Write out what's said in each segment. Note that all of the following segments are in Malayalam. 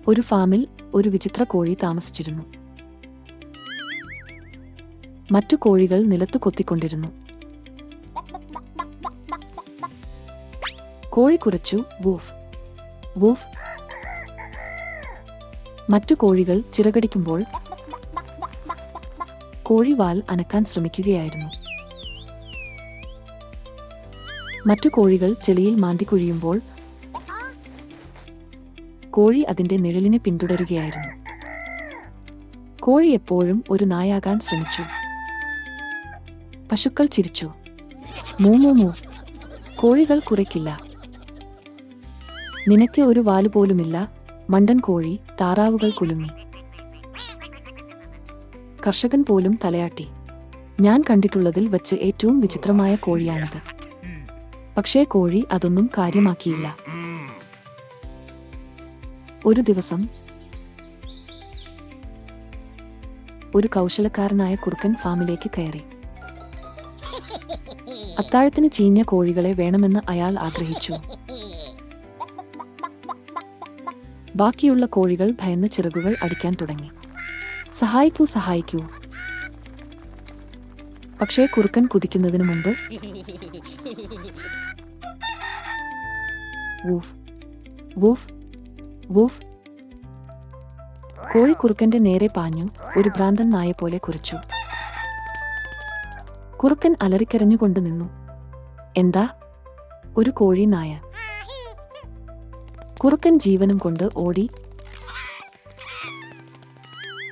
ഒരു ഫാമിൽ ഒരു വിചിത്ര കോഴി താമസിച്ചിരുന്നു. മറ്റു കോഴികൾ നിലത്ത് കൊത്തിക്കൊണ്ടിരുന്നു. കോഴി കുരച്ചു, വൂഫ് വൂഫ്. മറ്റു കോഴികൾ ചിറകടിക്കുമ്പോൾ കോഴി വാൽ അനക്കാൻ ശ്രമിക്കുകയായിരുന്നു. മറ്റു കോഴികൾ ചെളിയിൽ മാന്തിക്കുഴിയുമ്പോൾ കോഴി അതിന്റെ നിഴലിനെ പിന്തുടരുകയായിരുന്നു. കോഴി എപ്പോഴും ഒരു നായാകാൻ ശ്രമിച്ചു. പശുക്കൾ ചിരിച്ചു. മൂ മൂ മൂ. കോഴികൾ കുരയ്ക്കില്ല. നിനക്ക് ഒരു വാലുപോലുമില്ല, മണ്ടൻ കോഴി. താറാവുകൾ കുലുങ്ങി. കർഷകൻ പോലും തലയാട്ടി. ഞാൻ കണ്ടിട്ടുള്ളതിൽ വച്ച് ഏറ്റവും വിചിത്രമായ കോഴിയാണിത്. പക്ഷേ കോഴി അതൊന്നും കാര്യമാക്കിയില്ല. ഒരു ദിവസം ഒരു കൗശലക്കാരനായ കുറുക്കൻ ഫാമിലേക്ക് കയറി. അത്താഴത്തിന് ചീഞ്ഞ കോഴികളെ വേണമെന്ന് അയാൾ ആഗ്രഹിച്ചു. ബാക്കിയുള്ള കോഴികൾ ഭയന്ന് ചിറകുകൾ അടിക്കാൻ തുടങ്ങി. സഹായിക്കൂ, സഹായിക്കൂ. പക്ഷേ കുറുക്കൻ കുതിക്കുന്നതിനു മുമ്പ് വൂഫ് വൂഫ് വൂഫ്. കോഴി കുറുക്കന്റെ നേരെ പാഞ്ഞു. ഒരു ഭ്രാന്തൻ നായ പോലെ കുരച്ചു. കുറുക്കൻ അലറിക്കരഞ്ഞുകൊണ്ട് നിന്നു. എന്താ? ഒരു കോഴി നായ. കുറുക്കൻ ജീവനും കൊണ്ട് ഓടി.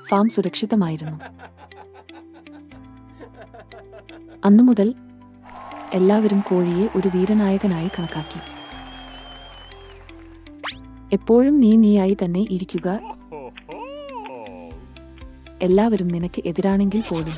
ഫാം സുരക്ഷിതമായിരുന്നു. അന്നുമുതൽ എല്ലാവരും കോഴിയെ ഒരു വീരനായകനായി കണക്കാക്കി. എപ്പോഴും നീയായി തന്നെ ഇരിക്കുക. എല്ലാവരും നിനക്ക് എതിരാണെങ്കിൽ പോലും